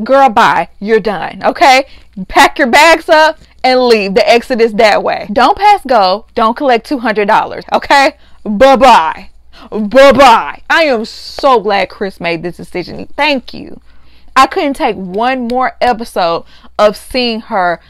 girl, bye. You're done. Okay? Pack your bags up and leave. The exit is that way. Don't pass go. Don't collect $200. Okay? Bye-bye. Bye-bye. I am so glad Chris made this decision. Thank you. I couldn't take one more episode of seeing her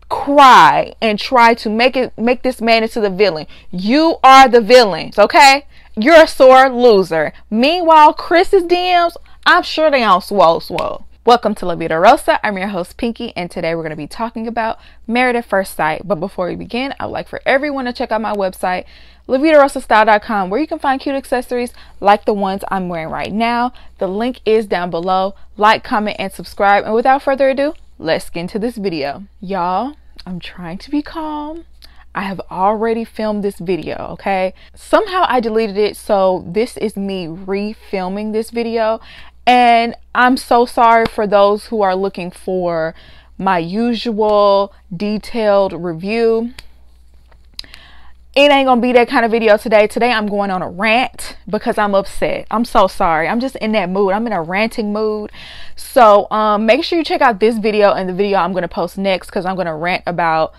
cry and try to make this man into the villain. You are the villains, okay? You're a sore loser. Meanwhile, Chris's DMs, I'm sure they on swole. Welcome to La Vida Rosa. I'm your host Pinky, and today we're going to be talking about Married at First Sight. But before we begin, I would like for everyone to check out my website, lavidarosastyle.com, where you can find cute accessories like the ones I'm wearing right now. The link is down below. Like, comment, and subscribe. And without further ado, let's get into this video. Y'all, I'm trying to be calm. I have already filmed this video, okay? Somehow I deleted it, so this is me refilming this video. And I'm so sorry for those who are looking for my usual detailed review. It ain't gonna be that kind of video today. Today I'm going on a rant because I'm upset. I'm so sorry. I'm just in that mood. I'm in a ranting mood. So make sure you check out this video and the video I'm gonna post next, because I'm gonna rant about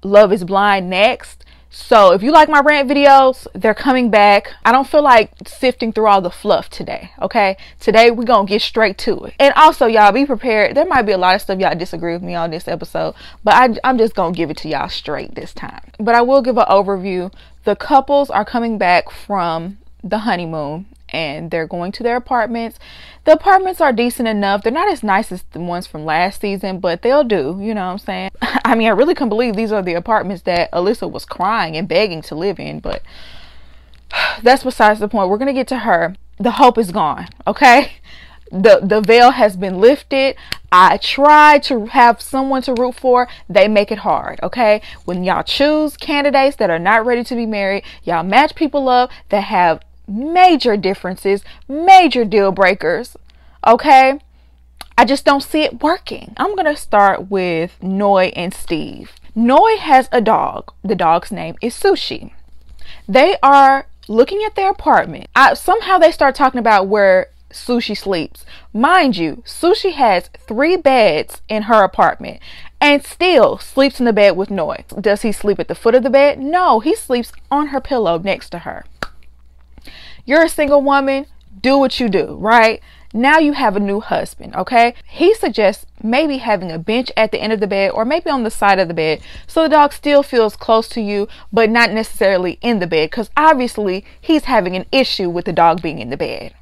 Love is Blind next. So if you like my rant videos, they're coming back. I don't feel like sifting through all the fluff today, okay? Today we're gonna get straight to it. And also, y'all, be prepared. There might be a lot of stuff y'all disagree with me on this episode, but I'm just gonna give it to y'all straight this time. But I will give an overview. The couples are coming back from the honeymoon and they're going to their apartments. The apartments are decent enough. They're not as nice as the ones from last season, but they'll do, you know what I'm saying? I mean, I really couldn't believe these are the apartments that Alyssa was crying and begging to live in, but that's besides the point. We're going to get to her. The hope is gone, okay? The veil has been lifted. I tried to have someone to root for. They make it hard, okay? When y'all choose candidates that are not ready to be married, y'all match people up that have major differences, major deal breakers, okay? I just don't see it working. I'm gonna start with Noi and Steve. Noi has a dog. The dog's name is Sushi. They are looking at their apartment. Somehow they start talking about where Sushi sleeps. Mind you, Sushi has 3 beds in her apartment and still sleeps in the bed with Noi. Does he sleep at the foot of the bed? No, he sleeps on her pillow next to her. You're a single woman, do what you do, right? Now you have a new husband, okay? He suggests maybe having a bench at the end of the bed or maybe on the side of the bed so the dog still feels close to you, but not necessarily in the bed, because obviously he's having an issue with the dog being in the bed,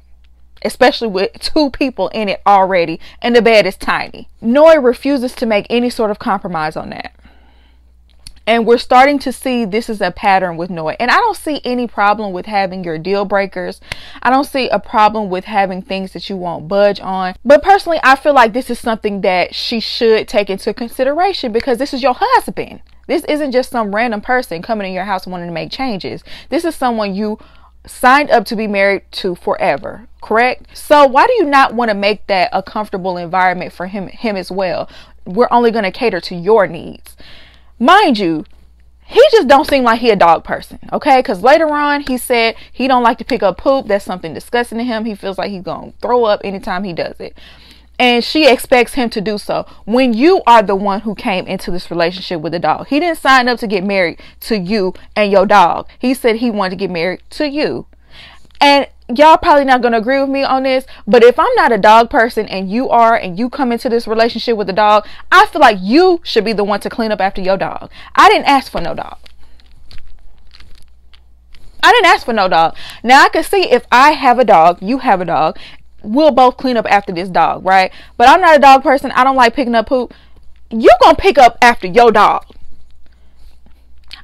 especially with 2 people in it already, and the bed is tiny. Noi refuses to make any sort of compromise on that. And we're starting to see this is a pattern with Noi. And I don't see any problem with having your deal breakers. I don't see a problem with having things that you won't budge on. But personally, I feel like this is something that she should take into consideration, because this is your husband. This isn't just some random person coming in your house wanting to make changes. This is someone you signed up to be married to forever, correct? So why do you not want to make that a comfortable environment for him as well? We're only going to cater to your needs. Mind you, he just don't seem like he a dog person, okay? Because later on, he said he don't like to pick up poop. That's something disgusting to him. He feels like he's going to throw up anytime he does it. And she expects him to do so when you are the one who came into this relationship with the dog. He didn't sign up to get married to you and your dog. He said he wanted to get married to you. And y'all probably not going to agree with me on this, but if I'm not a dog person and you are, and you come into this relationship with the dog, I feel like you should be the one to clean up after your dog. I didn't ask for no dog. I didn't ask for no dog. Now I can see if I have a dog, you have a dog, we'll both clean up after this dog, right? But I'm not a dog person. I don't like picking up poop. You gonna pick up after your dog.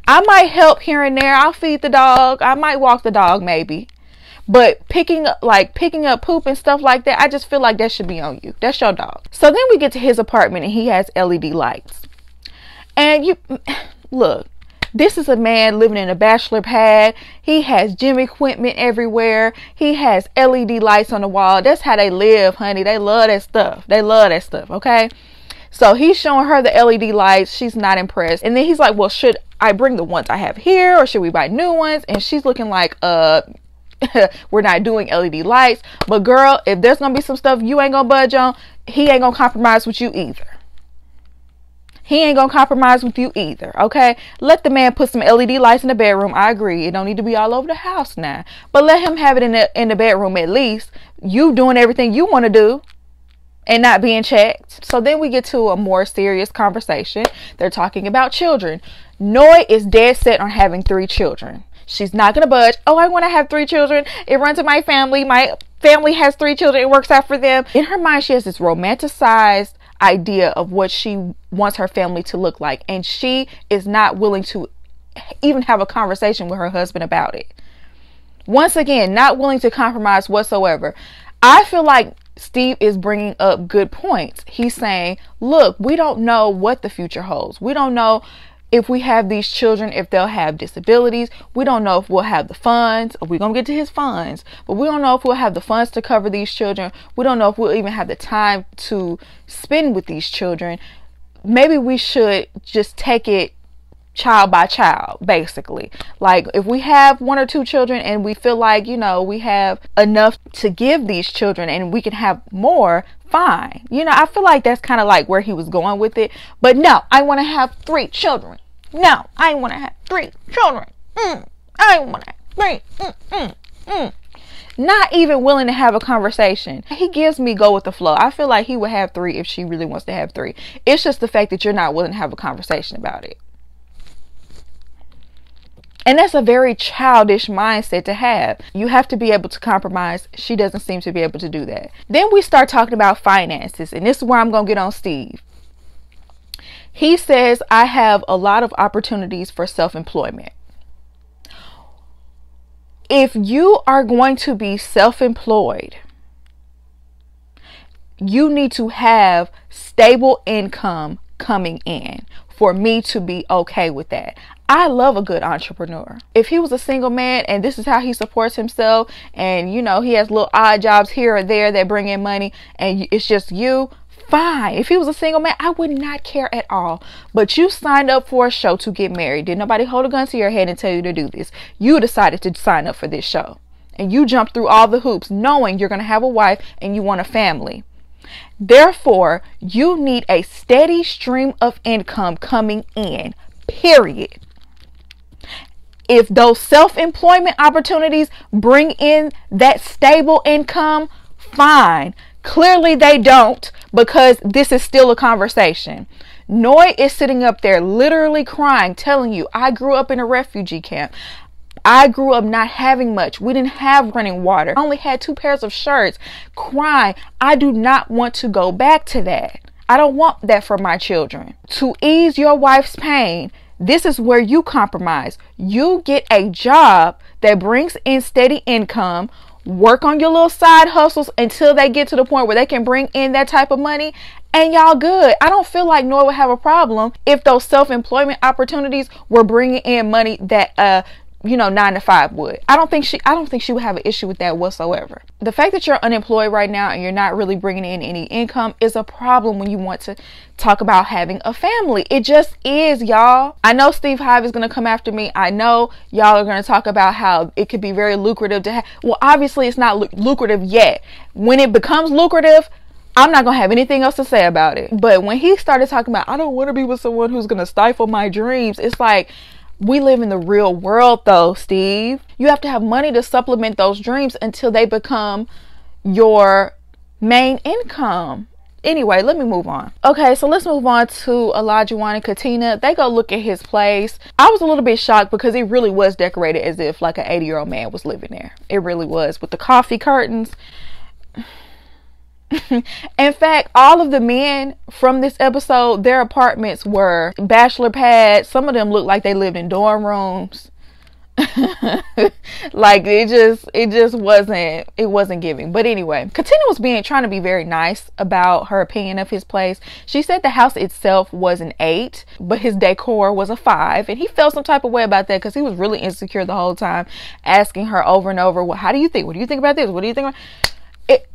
I might help here and there. I'll feed the dog. I might walk the dog maybe. But picking up poop and stuff like that, I just feel like that should be on you. That's your dog. So then we get to his apartment and he has LED lights. And you look, this is a man living in a bachelor pad. He has gym equipment everywhere. He has LED lights on the wall. That's how they live, honey. They love that stuff. They love that stuff, okay? So he's showing her the LED lights. She's not impressed. And then he's like, well, should I bring the ones I have here or should we buy new ones? And she's looking like, we're not doing LED lights. But girl, if there's gonna be some stuff you ain't gonna budge on, he ain't gonna compromise with you either. He ain't gonna compromise with you either, okay? Let the man put some LED lights in the bedroom. I agree. It don't need to be all over the house now. But let him have it in the bedroom at least. You doing everything you want to do and not being checked. So then we get to a more serious conversation. They're talking about children. Noi is dead set on having 3 children. She's not gonna budge. Oh, I want to have 3 children. It runs in my family. My family has 3 children. It works out for them. In her mind, she has this romanticized idea of what she wants her family to look like, and she is not willing to even have a conversation with her husband about it. Once again, not willing to compromise whatsoever. I feel like Steve is bringing up good points. He's saying, look, we don't know what the future holds. We don't know if we have these children, if they'll have disabilities. We don't know if we'll have the funds. We're going to get to his funds, but we don't know if we'll have the funds to cover these children. We don't know if we'll even have the time to spend with these children. Maybe we should just take it child by child, basically. Like if we have 1 or 2 children and we feel like, you know, we have enough to give these children and we can have more, fine. You know, I feel like that's kind of like where he was going with it. But no, I want to have 3 children. No, I want to have 3 children. I want to have 3. Not even willing to have a conversation. He gives me go with the flow. I feel like he would have 3 if she really wants to have 3. It's just the fact that you're not willing to have a conversation about it. And that's a very childish mindset to have. You have to be able to compromise. She doesn't seem to be able to do that. Then we start talking about finances. And this is where I'm going to get on Steve. He says, I have a lot of opportunities for self-employment. If you are going to be self-employed, you need to have stable income coming in for me to be okay with that. I love a good entrepreneur. If he was a single man and this is how he supports himself, and you know, he has little odd jobs here or there that bring in money and it's just you, fine. If he was a single man, I would not care at all. But you signed up for a show to get married. Did nobody hold a gun to your head and tell you to do this? You decided to sign up for this show and you jumped through all the hoops knowing you're going to have a wife and you want a family. Therefore, you need a steady stream of income coming in, period. If those self-employment opportunities bring in that stable income, fine. Clearly they don't, because this is still a conversation. Noi is sitting up there literally crying, telling you, I grew up in a refugee camp. I grew up not having much. We didn't have running water. I only had 2 pairs of shirts. Crying. I do not want to go back to that. I don't want that for my children. To ease your wife's pain, this is where you compromise. You get a job that brings in steady income, work on your little side hustles until they get to the point where they can bring in that type of money, and y'all good. I don't feel like Noi would have a problem if those self-employment opportunities were bringing in money that 9 to 5 would. I don't think she would have an issue with that whatsoever. The fact that you're unemployed right now and you're not really bringing in any income is a problem when you want to talk about having a family. It just is, y'all. I know Steve Hive is going to come after me. I know y'all are going to talk about how it could be very lucrative to have. Well, obviously it's not lucrative yet. When it becomes lucrative, I'm not going to have anything else to say about it. But when he started talking about, I don't want to be with someone who's going to stifle my dreams, it's like, we live in the real world though, Steve. You have to have money to supplement those dreams until they become your main income. Anyway, let me move on. Okay, so let's move on to Elijahwani Katina. They go look at his place. I was a little bit shocked because it really was decorated as if like an 80-year-old man was living there. It really was, with the coffee curtains. In fact, all of the men from this episode, their apartments were bachelor pads. Some of them looked like they lived in dorm rooms. Like it wasn't giving. But anyway, Katina was trying to be very nice about her opinion of his place. She said the house itself was an 8, but his decor was a 5, and he felt some type of way about that because he was really insecure the whole time, asking her over and over, well, how do you think? What do you think about this? What do you think about it?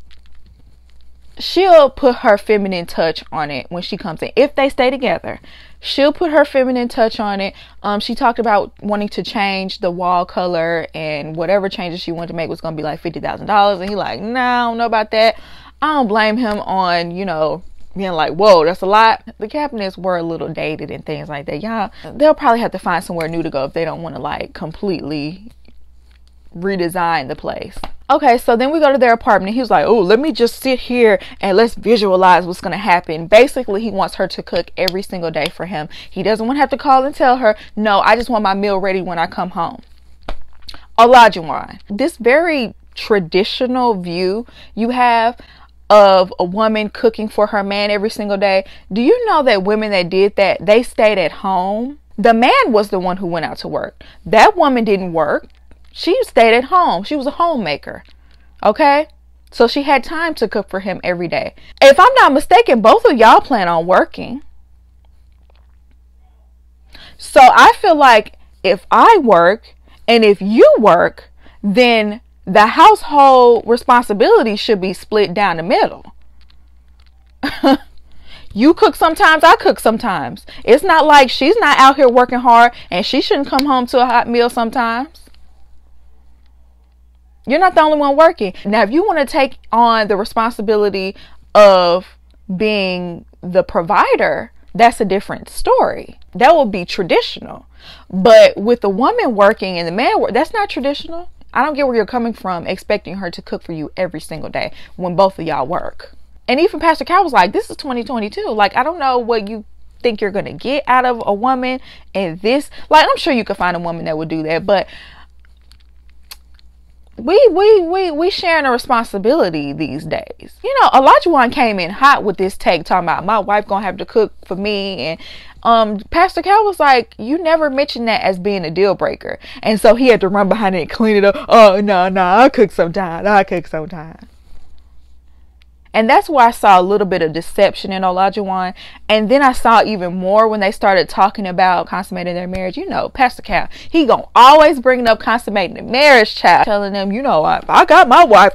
she'll put her feminine touch on it when she comes in. If they stay together, she'll put her feminine touch on it. She talked about wanting to change the wall color, and whatever changes she wanted to make was going to be like $50,000. And he like, nah, I don't know about that. I don't blame him on, you know, being like, whoa, that's a lot. The cabinets were a little dated and things like that. Y'all, they'll probably have to find somewhere new to go if they don't want to like completely redesign the place. Okay, so then we go to their apartment and he was like, oh, let me just sit here and let's visualize what's going to happen. Basically, he wants her to cook every single day for him. He doesn't want to have to call and tell her, no, I just want my meal ready when I come home. Elijahwani, this very traditional view you have of a woman cooking for her man every single day. Do you know that women that did that, they stayed at home? The man was the one who went out to work. That woman didn't work. She stayed at home. She was a homemaker. Okay? So she had time to cook for him every day. If I'm not mistaken, both of y'all plan on working. So I feel like if I work and if you work, then the household responsibility should be split down the middle. You cook sometimes, I cook sometimes. It's not like she's not out here working hard and she shouldn't come home to a hot meal sometimes. You're not the only one working. Now, if you want to take on the responsibility of being the provider, that's a different story. That will be traditional. But with the woman working and the man work, that's not traditional. I don't get where you're coming from expecting her to cook for you every single day when both of y'all work. And even Pastor Cal was like, this is 2022. Like, I don't know what you think you're going to get out of a woman and this. Like, I'm sure you could find a woman that would do that, but we sharing a responsibility these days. You know, Elijahwani came in hot with this take talking about my wife gonna have to cook for me, and Pastor Cal was like, you never mentioned that as being a deal breaker, and so he had to run behind it and clean it up. Oh no, I cook sometimes. And that's where I saw a little bit of deception in Elijahwani. And then I saw even more when they started talking about consummating their marriage. You know, Pastor Cal, he gonna always bring up consummating the marriage, child. Telling them, you know, I got my wife.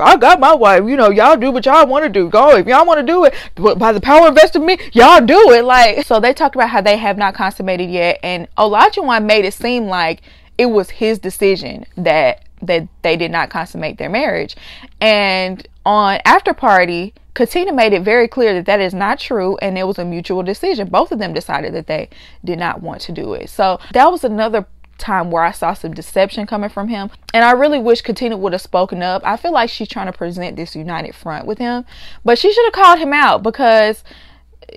You know, y'all do what y'all want to do. Go, if y'all want to do it, by the power invested in me, y'all do it. Like, so they talked about how they have not consummated yet. And Elijahwani made it seem like it was his decision that they did not consummate their marriage. And on After Party, Katina made it very clear that that is not true, and it was a mutual decision. Both of them decided that they did not want to do it. So that was another time where I saw some deception coming from him, and I really wish Katina would have spoken up. I feel like she's trying to present this united front with him, but she should have called him out, because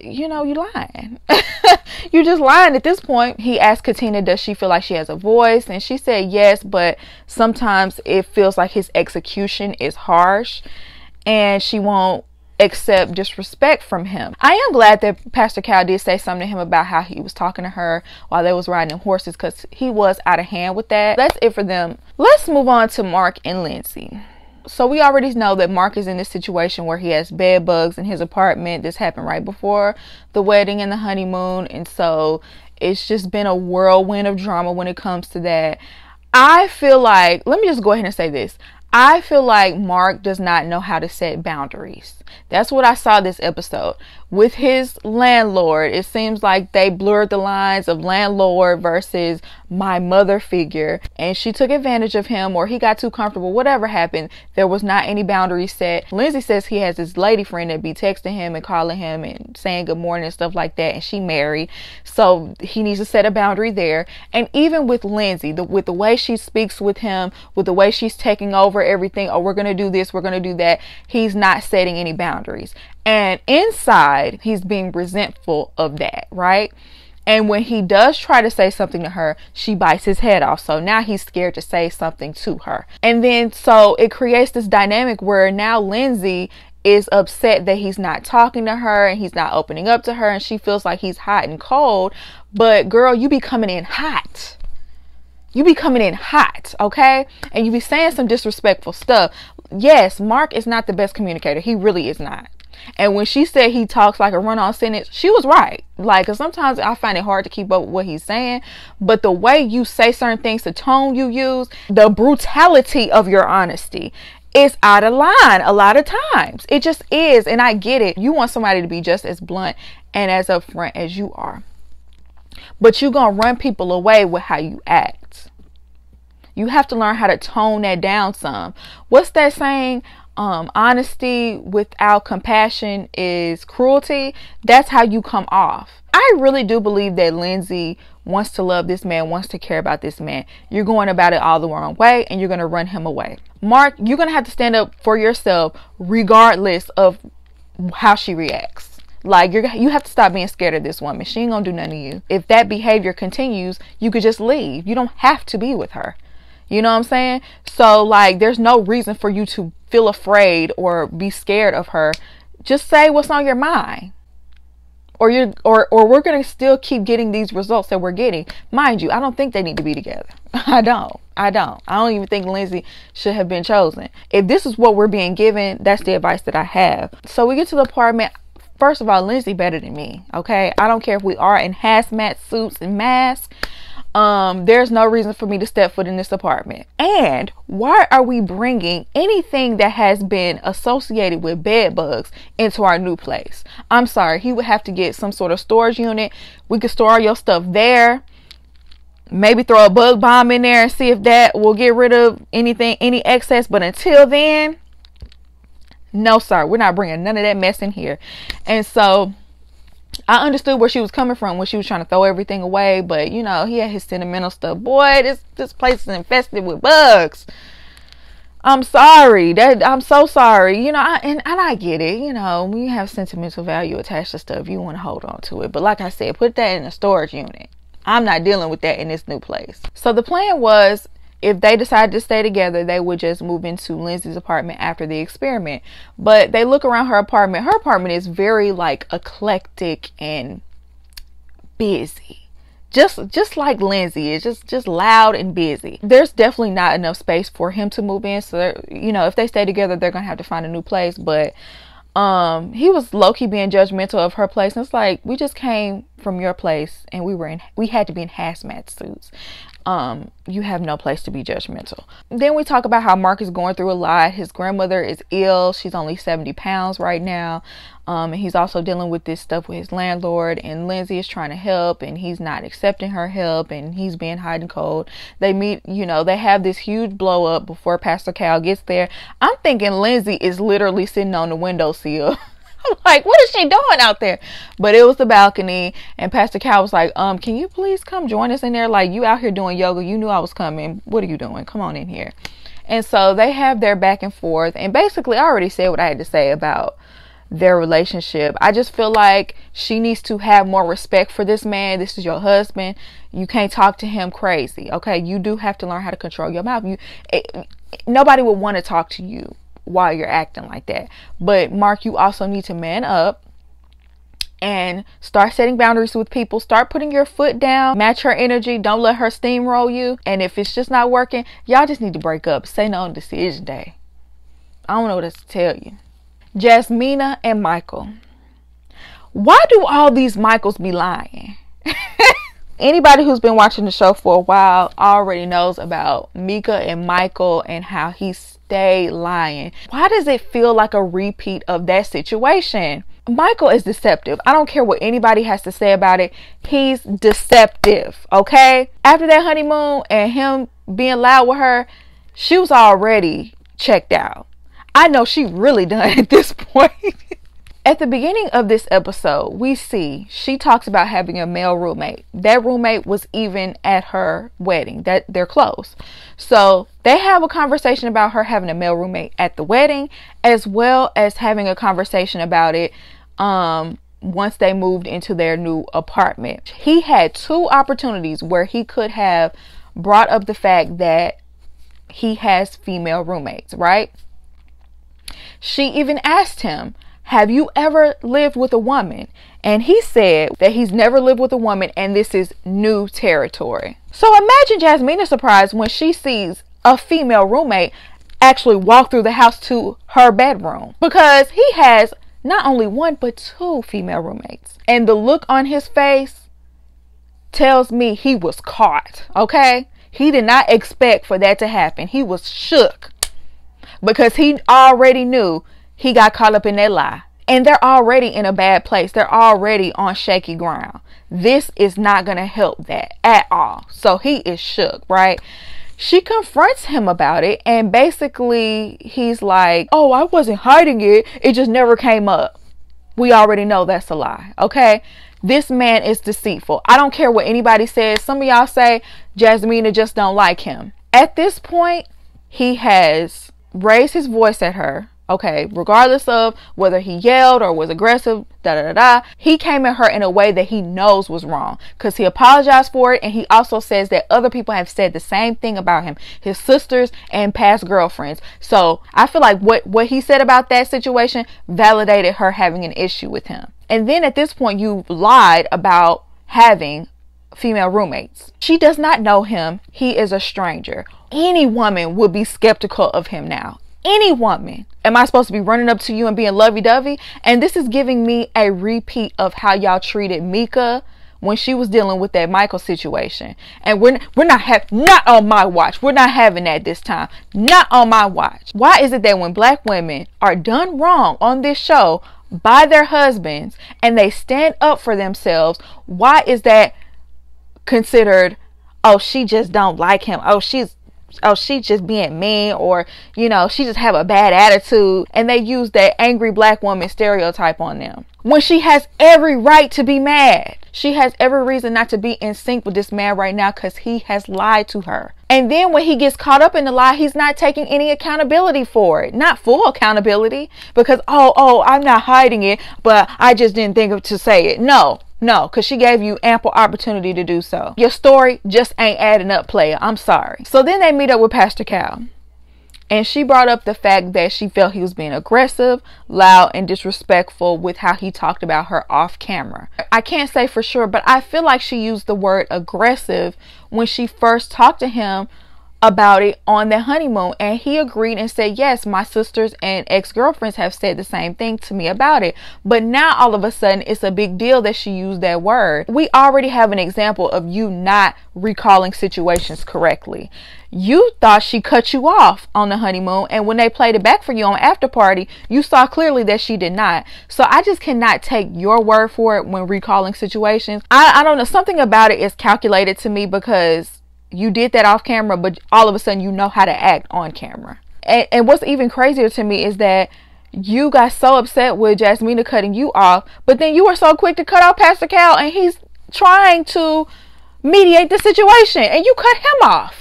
you know, you lying. You just lying at this point. He asked Katina, does she feel like she has a voice? And she said yes, but sometimes it feels like his execution is harsh and she won't accept disrespect from him. I am glad that Pastor Cal did say something to him about how he was talking to her while they was riding them horses, because he was out of hand with that. That's it for them. Let's move on to Mark and Lindsey. So we already know that Mark is in this situation where he has bed bugs in his apartment. This happened right before the wedding and the honeymoon, and so it's just been a whirlwind of drama when it comes to that. I feel like, let me just go ahead and say this. I feel like Mark does not know how to set boundaries. That's what I saw this episode. With his landlord, it seems like they blurred the lines of landlord versus my mother figure, and she took advantage of him, or he got too comfortable. Whatever happened, there was not any boundaries set. Lindsey says he has this lady friend that be texting him and calling him and saying good morning and stuff like that, and she married, so he needs to set a boundary there. And even with Lindsey, with the way she speaks with him, with the way she's taking over everything, oh, we're gonna do this, we're gonna do that, he's not setting any boundaries. And inside, he's being resentful of that, right? And when he does try to say something to her, she bites his head off. So now he's scared to say something to her. And then so it creates this dynamic where now Lindsey is upset that he's not talking to her and he's not opening up to her, and she feels like he's hot and cold. But girl, you be coming in hot. You be coming in hot, okay? And you be saying some disrespectful stuff. Yes, Mark is not the best communicator. He really is not. And when she said he talks like a run-on sentence, she was right. Like, 'cause sometimes I find it hard to keep up with what he's saying. But the way you say certain things, the tone you use, the brutality of your honesty, it's out of line a lot of times. It just is. And I get it. You want somebody to be just as blunt and as upfront as you are. But you're going to run people away with how you act. You have to learn how to tone that down some. What's that saying? Honesty without compassion is cruelty. That's how you come off. I really do believe that Lindsey wants to love this man, wants to care about this man. You're going about it all the wrong way, and you're going to run him away. Mark, you're going to have to stand up for yourself regardless of how she reacts. Like, you have to stop being scared of this woman. She ain't gonna do nothing to you. If that behavior continues, you could just leave. You don't have to be with her. You know what I'm saying? So, like, there's no reason for you to feel afraid or be scared of her. Just say what's on your mind. Or we're gonna still keep getting these results that we're getting. Mind you, I don't think they need to be together. I don't even think Lindsey should have been chosen. If this is what we're being given, that's the advice that I have. So we get to the apartment. First of all, Lindsey better than me, okay? I don't care if we are in hazmat suits and masks. There's no reason for me to step foot in this apartment. And why are we bringing anything that has been associated with bed bugs into our new place? I'm sorry, he would have to get some sort of storage unit. We could store all your stuff there. Maybe throw a bug bomb in there and see if that will get rid of anything, any excess. But until then, no, sir, we're not bringing none of that mess in here. And so I understood where she was coming from when she was trying to throw everything away. But, you know, he had his sentimental stuff. Boy, this place is infested with bugs. I'm sorry. I'm so sorry. You know, and I get it. You know, when you have sentimental value attached to stuff, you want to hold on to it. But like I said, put that in a storage unit. I'm not dealing with that in this new place. So the plan was, if they decided to stay together, they would just move into Lindsey's apartment after the experiment. But they look around her apartment. Her apartment is very, like, eclectic and busy. Just like Lindsey is, just loud and busy. There's definitely not enough space for him to move in. So, you know, if they stay together, they're going to have to find a new place. But he was low-key being judgmental of her place. And it's like, we just came from your place and we had to be in hazmat suits. You have no place to be judgmental. Then we talk about how Mark is going through a lot. His grandmother is ill. She's only 70 pounds right now. And he's also dealing with this stuff with his landlord, and Lindsey is trying to help and he's not accepting her help, and he's being hot and cold. They meet, you know, they have this huge blow up before Pastor Cal gets there. I'm thinking Lindsey is literally sitting on the windowsill. I'm like, what is she doing out there? But it was the balcony, and Pastor Cal was like, can you please come join us in there? Like, you out here doing yoga. You knew I was coming. What are you doing? Come on in here. And so they have their back and forth. And basically, I already said what I had to say about their relationship. I just feel like she needs to have more respect for this man. This is your husband. You can't talk to him crazy. Okay? You do have to learn how to control your mouth. Nobody would want to talk to you while you're acting like that. But Mark, you also need to man up and start setting boundaries with people. Start putting your foot down, match her energy. Don't let her steamroll you. And if it's just not working, y'all just need to break up. Say no on decision day. I don't know what else to tell you. Jasmina and Michael. Why do all these Michaels be lying? Anybody who's been watching the show for a while already knows about Mika and Michael and how he stayed lying. Why does it feel like a repeat of that situation? Michael is deceptive. I don't care what anybody has to say about it. He's deceptive, okay? After that honeymoon and him being loud with her, she was already checked out. I know she really done at this point. At the beginning of this episode, we see she talks about having a male roommate. That roommate was even at her wedding. That they're close. So they have a conversation about her having a male roommate at the wedding, as well as having a conversation about it once they moved into their new apartment. He had two opportunities where he could have brought up the fact that he has female roommates, right? She even asked him, have you ever lived with a woman? And he said that he's never lived with a woman and this is new territory. So imagine Jasmina's surprise when she sees a female roommate actually walk through the house to her bedroom, because he has not only one but two female roommates. And the look on his face tells me he was caught, okay? He did not expect for that to happen. He was shook. because he already knew he got caught up in that lie. And they're already in a bad place. They're already on shaky ground. This is not going to help that at all. So he is shook, right? She confronts him about it, and basically he's like, oh, I wasn't hiding it. It just never came up. We already know that's a lie, okay? This man is deceitful. I don't care what anybody says. Some of y'all say Jasmina just don't like him. At this point, he has raised his voice at her. Okay, regardless of whether he yelled or was aggressive, he came at her in a way that he knows was wrong, because he apologized for it, and he also says that other people have said the same thing about him, his sisters and past girlfriends. So I feel like what he said about that situation validated her having an issue with him. And then at this point, you've lied about having female roommates. She does not know him. He is a stranger. Any woman would be skeptical of him now. Any woman. Am I supposed to be running up to you and being lovey-dovey? And this is giving me a repeat of how y'all treated Mika when she was dealing with that Michael situation. And we're not on my watch. We're not having that this time. Not on my watch. Why is it that when black women are done wrong on this show by their husbands and they stand up for themselves, why is that considered, oh, she just don't like him, oh, she's just being mean, or you know, she just have a bad attitude, and they use that angry black woman stereotype on them when she has every right to be mad? She has every reason not to be in sync with this man right now, because he has lied to her. And then when he gets caught up in the lie, he's not taking any accountability for it. Not full accountability, because oh, I'm not hiding it, but I just didn't think of to say it. No, because she gave you ample opportunity to do so. Your story just ain't adding up, player. I'm sorry. So then they meet up with Pastor Cal. And she brought up the fact that she felt he was being aggressive, loud, and disrespectful with how he talked about her off camera. I can't say for sure, but I feel like she used the word aggressive when she first talked to him about it on their honeymoon, and he agreed and said, yes, my sisters and ex-girlfriends have said the same thing to me about it. But now all of a sudden it's a big deal that she used that word. We already have an example of you not recalling situations correctly. You thought she cut you off on the honeymoon, and when they played it back for you on after party, you saw clearly that she did not. So I just cannot take your word for it when recalling situations. I don't know, something about it is calculated to me, because you did that off camera, but all of a sudden you know how to act on camera. And what's even crazier to me is that you got so upset with Jasmina cutting you off, but then you were so quick to cut off Pastor Cal, and he's trying to mediate the situation, and you cut him off.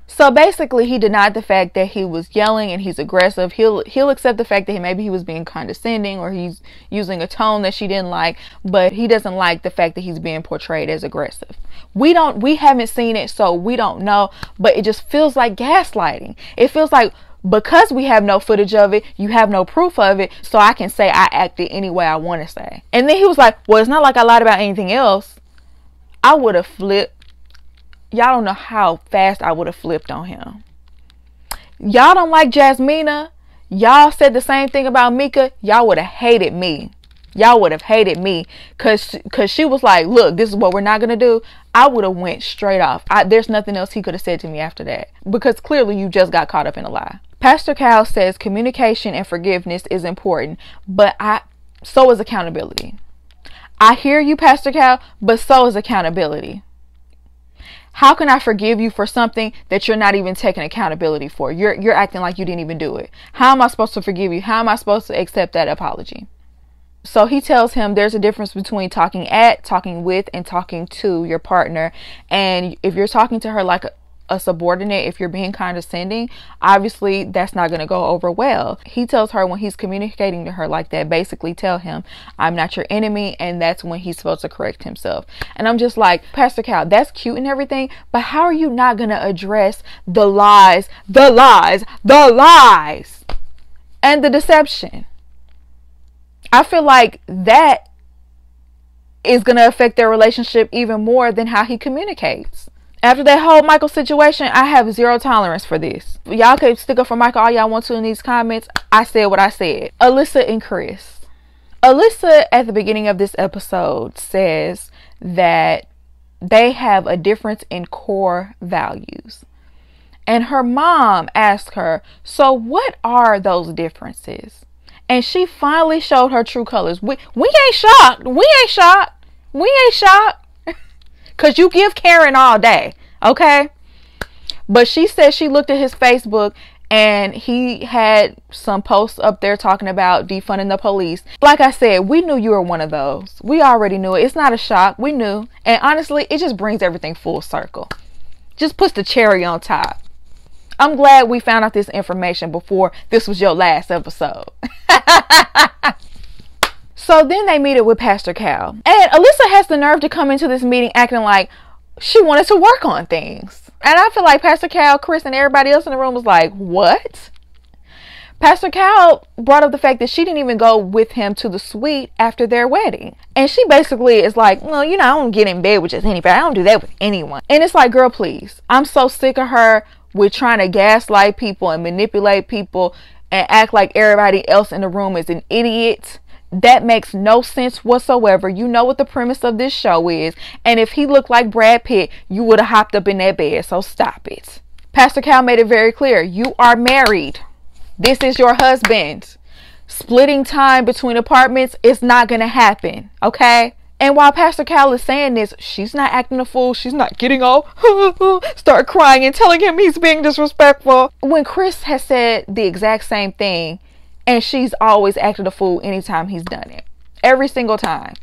So basically he denied the fact that he was yelling and he's aggressive. He'll accept the fact that maybe he was being condescending or he's using a tone that she didn't like, but he doesn't like the fact that he's being portrayed as aggressive. We haven't seen it, so we don't know, but it just feels like gaslighting. It feels like, because we have no footage of it, you have no proof of it, so I can say I acted any way I want to say. And then he was like, well, it's not like I lied about anything else. I would have flipped. Y'all don't know how fast I would have flipped on him. Y'all don't like Jasmina. Y'all said the same thing about Mika. Y'all would have hated me. Y'all would have hated me because she was like, look, this is what we're not going to do. I would have went straight off. There's nothing else he could have said to me after that, because clearly you just got caught up in a lie. Pastor Cal says communication and forgiveness is important, but so is accountability. I hear you, Pastor Cal, but so is accountability. How can I forgive you for something that you're not even taking accountability for? You're acting like you didn't even do it. How am I supposed to forgive you? How am I supposed to accept that apology? So he tells him there's a difference between talking at, talking with, and talking to your partner. And if you're talking to her like a subordinate, if you're being condescending, obviously that's not going to go over well. He tells her when he's communicating to her like that, basically tell him, I'm not your enemy, and that's when he's supposed to correct himself. And I'm just like, Pastor Cal, that's cute and everything, but how are you not going to address the lies, and the deception? I feel like that is going to affect their relationship even more than how he communicates. After that whole Michael situation, I have zero tolerance for this. Y'all can stick up for Michael all y'all want to in these comments. I said what I said. Alyssa and Chris. Alyssa, at the beginning of this episode, says that they have a difference in core values. And her mom asked her, so what are those differences? And she finally showed her true colors. We ain't shocked. We ain't shocked. We ain't shocked. Because you give Karen all day. Okay? But she said she looked at his Facebook and he had some posts up there talking about defunding the police. Like I said, we knew you were one of those. We already knew it. It's not a shock. We knew. And honestly, it just brings everything full circle. Just puts the cherry on top. I'm glad we found out this information before this was your last episode. So then they meet it with Pastor Cal. And Alyssa has the nerve to come into this meeting acting like she wanted to work on things. And I feel like Pastor Cal, Chris, and everybody else in the room was like, what? Pastor Cal brought up the fact that she didn't even go with him to the suite after their wedding. And she basically is like, well, you know, I don't get in bed with just anybody. I don't do that with anyone. And it's like, girl, please. I'm so sick of her with trying to gaslight people and manipulate people and act like everybody else in the room is an idiot. That makes no sense whatsoever. You know what the premise of this show is. And if he looked like Brad Pitt, you would have hopped up in that bed. So stop it. Pastor Cal made it very clear. You are married. This is your husband. Splitting time between apartments is not going to happen. Okay? And while Pastor Cal is saying this, she's not acting a fool. She's not getting all start crying and telling him he's being disrespectful. When Chris has said the exact same thing, and she's always acted a fool anytime he's done it. Every single time.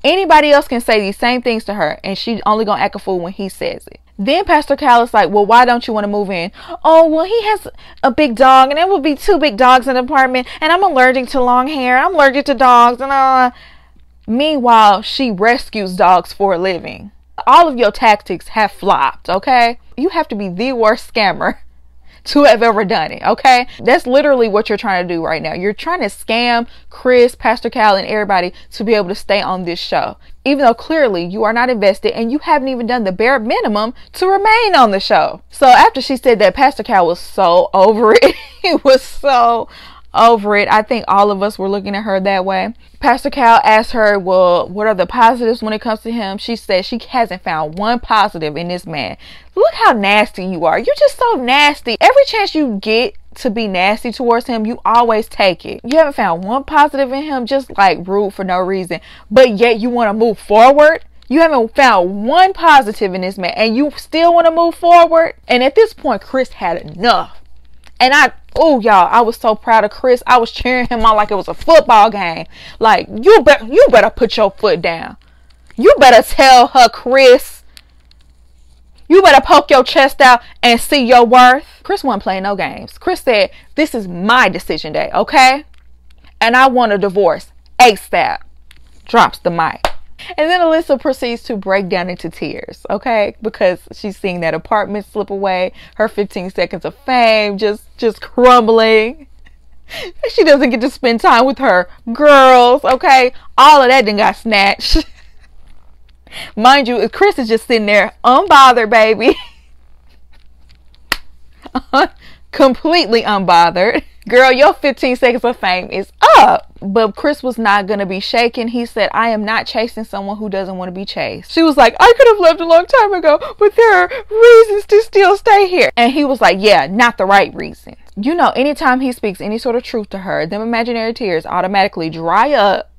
Anybody else can say these same things to her, and she's only going to act a fool when he says it. Then Pastor Cal is like, well, why don't you want to move in? Oh, well, he has a big dog, and there will be 2 big dogs in the apartment, and I'm allergic to long hair. I'm allergic to dogs. And Meanwhile, she rescues dogs for a living. All of your tactics have flopped, okay? You have to be the worst scammer to have ever done it, okay? That's literally what you're trying to do right now. You're trying to scam Chris, Pastor Cal, and everybody to be able to stay on this show, even though clearly you are not invested and you haven't even done the bare minimum to remain on the show. So after she said that, Pastor Cal was so over it. He was so over it. I think all of us were looking at her that way. Pastor Cal asked her, well, what are the positives when it comes to him? She said she hasn't found one positive in this man. Look how nasty you are. You're just so nasty. Every chance you get to be nasty towards him, you always take it. You haven't found one positive in him, just like rude for no reason, but yet you want to move forward. You haven't found one positive in this man and you still want to move forward. And at this point, Chris had enough. And y'all, I was so proud of Chris. I was cheering him on like it was a football game. Like, you better put your foot down. You better tell her, Chris. You better poke your chest out and see your worth. Chris wasn't playing no games. Chris said, this is my decision day, okay? And I want a divorce ASAP. Drops the mic. And then Alyssa proceeds to break down into tears, okay? Because she's seeing that apartment slip away. Her 15 seconds of fame just crumbling. She doesn't get to spend time with her girls, okay? All of that then got snatched. Mind you, Chris is just sitting there unbothered, baby. Completely unbothered. Girl, your 15 seconds of fame is up. But Chris was not going to be shaken. He said, I am not chasing someone who doesn't want to be chased. She was like, I could have left a long time ago, but there are reasons to still stay here. And he was like, yeah, not the right reason. You know, anytime he speaks any sort of truth to her, them imaginary tears automatically dry up.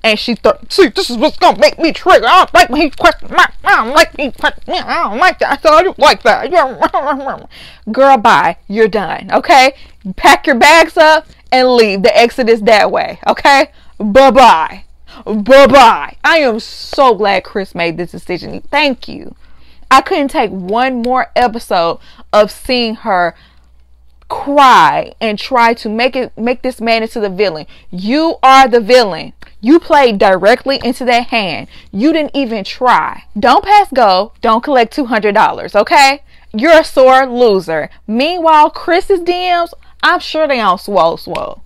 And she thought, see, this is what's gonna make me trigger. I don't like when he questions my, I don't like he questions me. I don't like that. I don't like that. Girl, bye. You're done. Okay? Pack your bags up and leave. The exit is that way. Okay? Bye-bye. Bye-bye. I am so glad Chris made this decision. Thank you. I couldn't take one more episode of seeing her cry and try to make this man into the villain. You are the villain. You played directly into that hand. You didn't even try. Don't pass go. Don't collect $200. Okay? You're a sore loser. Meanwhile, Chris's DMs, I'm sure they on swole.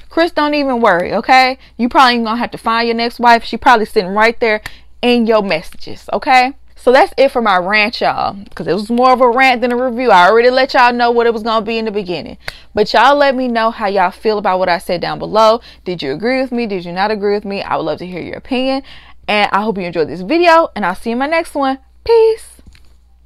Chris, don't even worry. Okay? You probably ain't gonna have to find your next wife. She probably sitting right there in your messages. Okay? So that's it for my rant, y'all, because it was more of a rant than a review. I already let y'all know what it was going to be in the beginning. But y'all let me know how y'all feel about what I said down below. Did you agree with me? Did you not agree with me? I would love to hear your opinion. And I hope you enjoyed this video, and I'll see you in my next one. Peace.